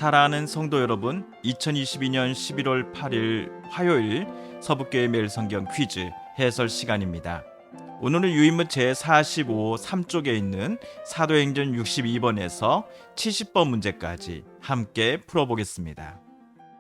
사랑하는 성도 여러분, 2022년 11월 8일 화요일 서북교회 매일 성경 퀴즈 해설 시간입니다. 오늘은 유인문 제45 3쪽에 있는 사도행전 62번에서 70번 문제까지 함께 풀어보겠습니다.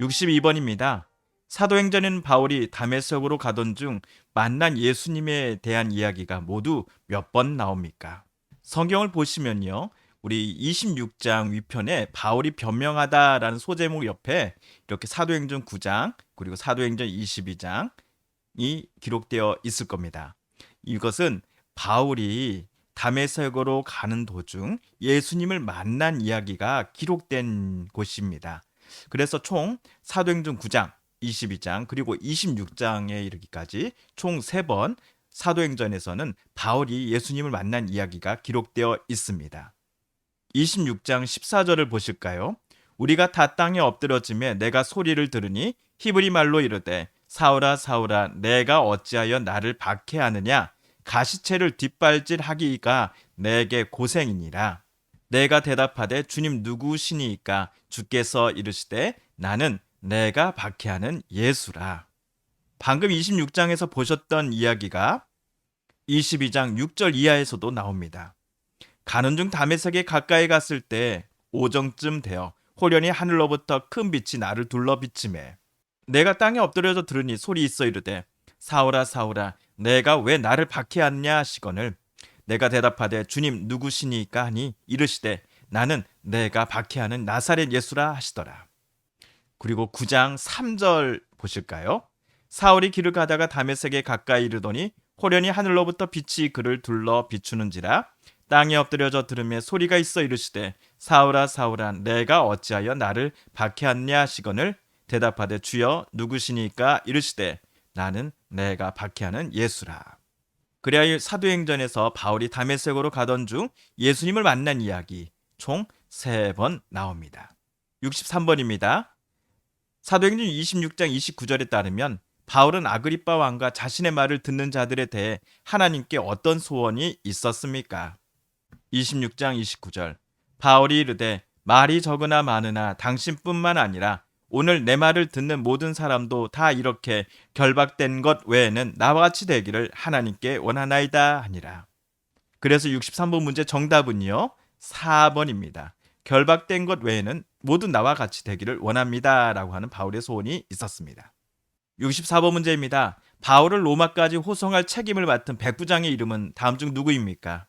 62번입니다. 사도행전에는 바울이 다메섹으로 가던 중 만난 예수님에 대한 이야기가 모두 몇 번 나옵니까? 성경을 보시면요. 우리 26장 위편에 바울이 변명하다라는 소제목 옆에 이렇게 사도행전 9장 그리고 사도행전 22장이 기록되어 있을 겁니다. 이것은 바울이 다메섹으로 가는 도중 예수님을 만난 이야기가 기록된 곳입니다. 그래서 총 사도행전 9장, 22장 그리고 26장에 이르기까지 총 3번 사도행전에서는 바울이 예수님을 만난 이야기가 기록되어 있습니다. 26장 14절을 보실까요? 우리가 다 땅에 엎드러짐에 내가 소리를 들으니 히브리 말로 이르되 사울아 사울아 내가 어찌하여 나를 박해하느냐 가시체를 뒷발질하기가 내게 고생이니라. 내가 대답하되 주님 누구시니이까 주께서 이르시되 나는 내가 박해하는 예수라. 방금 26장에서 보셨던 이야기가 22장 6절 이하에서도 나옵니다. 가는 중 다메섹에 가까이 갔을 때 오정쯤 되어 호련히 하늘로부터 큰 빛이 나를 둘러 비치매 내가 땅에 엎드려져 들으니 소리 있어 이르되 사울아 사울아 내가 왜 나를 박해하느냐 하시거늘 내가 대답하되 주님 누구시니까 하니 이르시되 나는 내가 박해하는 나사렛 예수라 하시더라. 그리고 9장 3절 보실까요? 사울이 길을 가다가 다메섹에 가까이 이르더니 호련히 하늘로부터 빛이 그를 둘러 비추는지라 땅에 엎드려져 들으며 소리가 있어 이르시되 사울아 사울아 내가 어찌하여 나를 박해하느냐 하시거늘 대답하되 주여 누구시니까 이르시되 나는 내가 박해하는 예수라. 그래야 사도행전에서 바울이 다메섹으로 가던 중 예수님을 만난 이야기 총 3번 나옵니다. 63번입니다. 사도행전 26장 29절에 따르면 바울은 아그리빠 왕과 자신의 말을 듣는 자들에 대해 하나님께 어떤 소원이 있었습니까? 26장 29절 바울이 이르되 말이 적으나 많으나 당신뿐만 아니라 오늘 내 말을 듣는 모든 사람도 다 이렇게 결박된 것 외에는 나와 같이 되기를 하나님께 원하나이다 하니라. 그래서 63번 문제 정답은요 4번입니다. 결박된 것 외에는 모두 나와 같이 되기를 원합니다 라고 하는 바울의 소원이 있었습니다. 64번 문제입니다. 바울을 로마까지 호송할 책임을 맡은 백부장의 이름은 다음 중 누구입니까?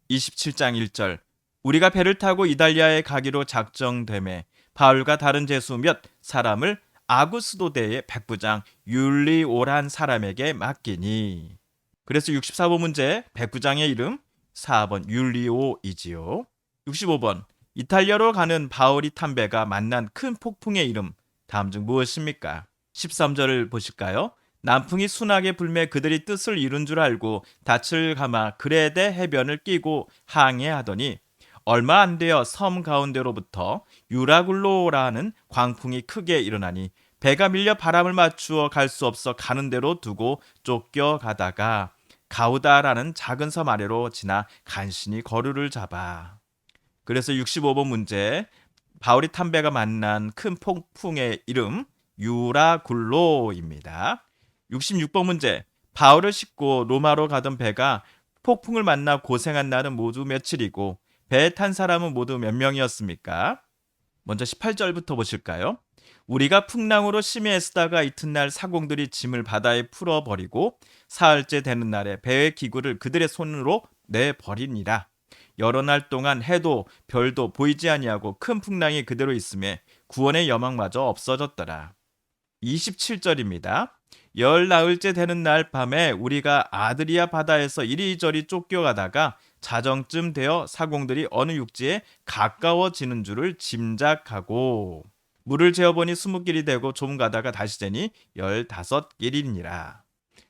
27장 1절 우리가 배를 타고 이달리아에 가기로 작정되매 바울과 다른 제수 몇 사람을 아구스도대의 백부장 율리오란 사람에게 맡기니. 그래서 64번 문제 백부장의 이름 4번 율리오이지요. 65번 이탈리아로 가는 바울이 탄 배가 만난 큰 폭풍의 이름 다음 중 무엇입니까? 13절을 보실까요? 남풍이 순하게 불매 그들이 뜻을 이룬 줄 알고 닻을 감아 그레데 해변을 끼고 항해하더니 얼마 안 되어 섬 가운데로부터 유라굴로라는 광풍이 크게 일어나니 배가 밀려 바람을 맞추어 갈 수 없어 가는 대로 두고 쫓겨가다가 가우다라는 작은 섬 아래로 지나 간신히 거류를 잡아. 그래서 65번 문제 바울이 탄 배가 만난 큰 폭풍의 이름 유라굴로입니다. 66번 문제 바울을 싣고 로마로 가던 배가 폭풍을 만나 고생한 날은 모두 며칠이고 배에 탄 사람은 모두 몇 명이었습니까? 먼저 18절부터 보실까요? 우리가 풍랑으로 심히 애쓰다가 이튿날 사공들이 짐을 바다에 풀어버리고 사흘째 되는 날에 배의 기구를 그들의 손으로 내버리니라. 여러 날 동안 해도 별도 보이지 아니하고 큰 풍랑이 그대로 있음에 구원의 여망마저 없어졌더라. 27절입니다. 열 나흘째 되는 날 밤에 우리가 아드리아 바다에서 이리저리 쫓겨가다가 자정쯤 되어 사공들이 어느 육지에 가까워지는 줄을 짐작하고 물을 재어보니 20길이 되고 좀 가다가 다시 재니 15길이니라.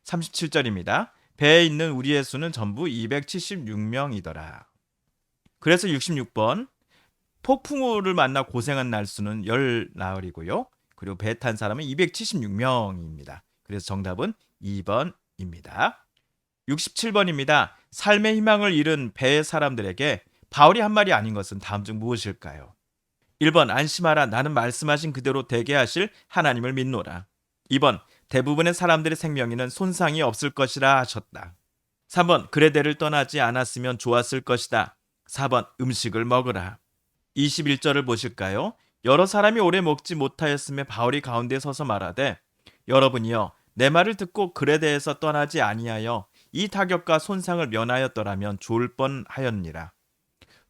37절입니다. 배에 있는 우리의 수는 전부 276명이더라. 그래서 66번 폭풍우를 만나 고생한 날 수는 10나흘이고요. 그리고 배 탄 사람은 276명입니다. 그래서 정답은 2번입니다. 67번입니다. 삶의 희망을 잃은 배의 사람들에게 바울이 한 말이 아닌 것은 다음 중 무엇일까요? 1번 안심하라 나는 말씀하신 그대로 되게 하실 하나님을 믿노라. 2번 대부분의 사람들의 생명에는 손상이 없을 것이라 하셨다. 3번 그레데를 떠나지 않았으면 좋았을 것이다. 4번 음식을 먹으라. 21절을 보실까요? 여러 사람이 오래 먹지 못하였음에 바울이 가운데 서서 말하되 여러분이여 내 말을 듣고 그레데에서 떠나지 아니하여 이 타격과 손상을 면하였더라면 좋을 뻔하였니라.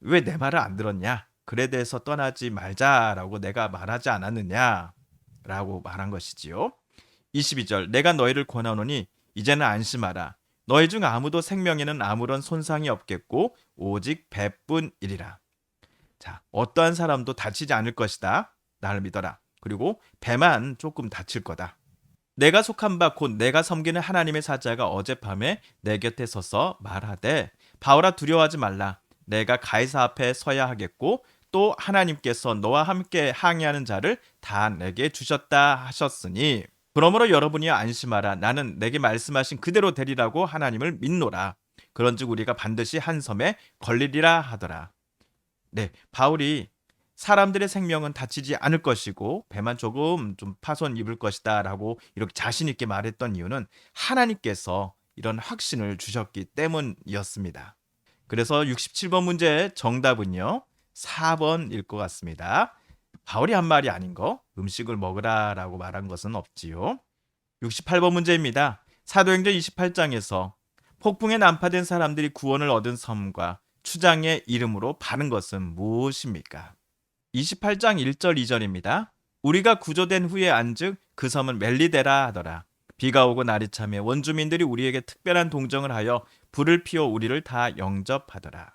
왜 내 말을 안 들었냐? 그레데에서 떠나지 말자라고 내가 말하지 않았느냐? 라고 말한 것이지요. 22절 내가 너희를 권하노니 이제는 안심하라. 너희 중 아무도 생명에는 아무런 손상이 없겠고 오직 배뿐이리라. 자, 어떠한 사람도 다치지 않을 것이다. 나를 믿어라. 그리고 배만 조금 다칠 거다. 내가 속한 바 곧 내가 섬기는 하나님의 사자가 어젯밤에 내 곁에 서서 말하되 바울아 두려워하지 말라. 내가 가이사 앞에 서야 하겠고 또 하나님께서 너와 함께 항의하는 자를 다 내게 주셨다 하셨으니 그러므로 여러분이 안심하라. 나는 내게 말씀하신 그대로 되리라고 하나님을 믿노라. 그런즉 우리가 반드시 한 섬에 걸리리라 하더라. 네, 바울이 사람들의 생명은 다치지 않을 것이고 배만 조금 좀 파손 입을 것이다 라고 이렇게 자신 있게 말했던 이유는 하나님께서 이런 확신을 주셨기 때문이었습니다. 그래서 67번 문제의 정답은요 4번일 것 같습니다. 바울이 한 말이 아닌 거 음식을 먹으라 라고 말한 것은 없지요. 68번 문제입니다. 사도행전 28장에서 폭풍에 난파된 사람들이 구원을 얻은 섬과 추장의 이름으로 바른 것은 무엇입니까? 28장 1절 2절입니다. 우리가 구조된 후에 안즉 그 섬은 멜리데라 하더라. 비가 오고 날이 차며 원주민들이 우리에게 특별한 동정을 하여 불을 피워 우리를 다 영접하더라.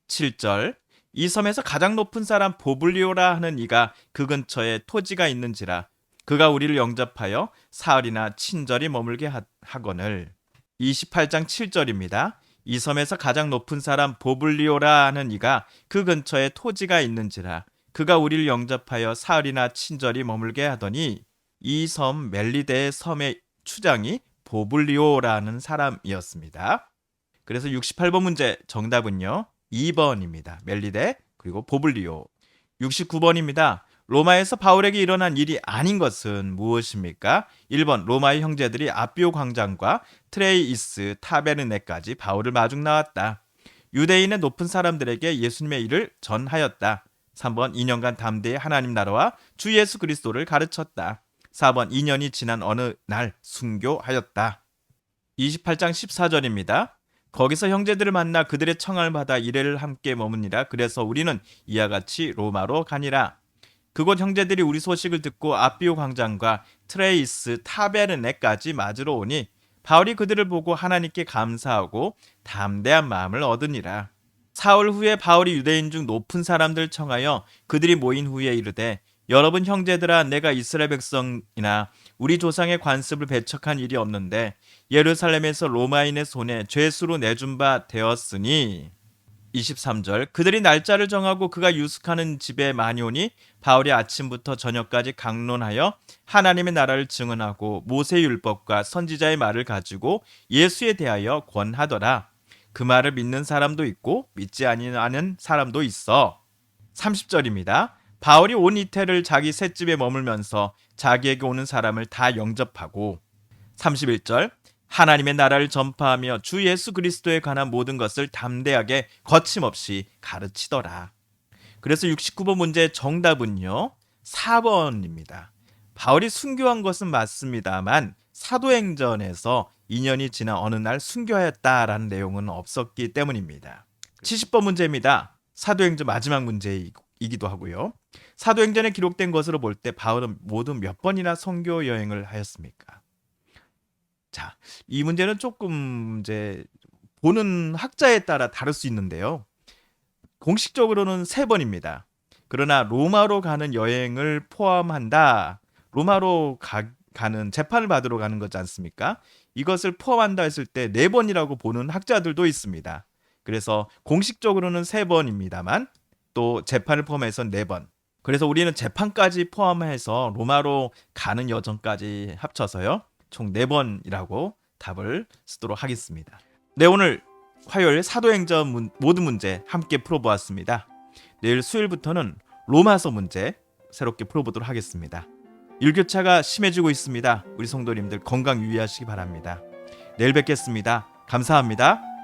7절 이 섬에서 가장 높은 사람 보블리오라 하는 이가 그 근처에 토지가 있는지라 그가 우리를 영접하여 사흘이나 친절히 머물게 하거늘. 28장 7절입니다. 이 섬에서 가장 높은 사람 보블리오라 하는 이가 그 근처에 토지가 있는지라 그가 우리를 영접하여 사흘이나 친절히 머물게 하더니 이 섬 멜리데의 섬의 추장이 보블리오라는 사람이었습니다. 그래서 68번 문제 정답은요 2번입니다. 멜리데 그리고 보블리오. 69번입니다. 로마에서 바울에게 일어난 일이 아닌 것은 무엇입니까? 1번 로마의 형제들이 아비오 광장과 트레이이스 타베르네까지 바울을 마중 나왔다. 유대인의 높은 사람들에게 예수님의 일을 전하였다. 3번 2년간 담대히 하나님 나라와 주 예수 그리스도를 가르쳤다. 4번 2년이 지난 어느 날 순교하였다. 28장 14절입니다. 거기서 형제들을 만나 그들의 청함을 받아 이래를 함께 머무니라. 그래서 우리는 이와 같이 로마로 가니라. 그곳 형제들이 우리 소식을 듣고 아비오 광장과 트레이스 타베르네까지 맞으러 오니 바울이 그들을 보고 하나님께 감사하고 담대한 마음을 얻으니라. 사흘 후에 바울이 유대인 중 높은 사람들 청하여 그들이 모인 후에 이르되 여러분 형제들아 내가 이스라엘 백성이나 우리 조상의 관습을 배척한 일이 없는데 예루살렘에서 로마인의 손에 죄수로 내준 바 되었으니 23절 그들이 날짜를 정하고 그가 유숙하는 집에 많이 오니 바울이 아침부터 저녁까지 강론하여 하나님의 나라를 증언하고 모세의 율법과 선지자의 말을 가지고 예수에 대하여 권하더라. 그 말을 믿는 사람도 있고 믿지 아니하는 사람도 있어. 30절입니다. 바울이 온 이태를 자기 셋집에 머물면서 자기에게 오는 사람을 다 영접하고 31절 하나님의 나라를 전파하며 주 예수 그리스도에 관한 모든 것을 담대하게 거침없이 가르치더라. 그래서 69번 문제의 정답은요 4번입니다. 바울이 순교한 것은 맞습니다만 사도행전에서 2년이 지난 어느 날 순교하였다라는 내용은 없었기 때문입니다. 70번 문제입니다. 사도행전 마지막 문제이기도 하고요. 사도행전에 기록된 것으로 볼 때 바울은 모두 몇 번이나 선교 여행을 하였습니까? 자, 이 문제는 조금 이제 보는 학자에 따라 다를 수 있는데요. 공식적으로는 3번입니다. 그러나 로마로 가는 여행을 포함한다. 로마로 가는 재판을 받으러 가는 거지 않습니까? 이것을 포함한다 했을 때 4번이라고 보는 학자들도 있습니다. 그래서 공식적으로는 3번입니다만 또 재판을 포함해서 4번. 그래서 우리는 재판까지 포함해서 로마로 가는 여정까지 합쳐서요. 총 4번이라고 답을 쓰도록 하겠습니다. 네, 오늘 화요일 사도행전 모든 문제 함께 풀어보았습니다. 내일 수요일부터는 로마서 문제 새롭게 풀어보도록 하겠습니다. 일교차가 심해지고 있습니다. 우리 성도님들 건강 유의하시기 바랍니다. 내일 뵙겠습니다. 감사합니다.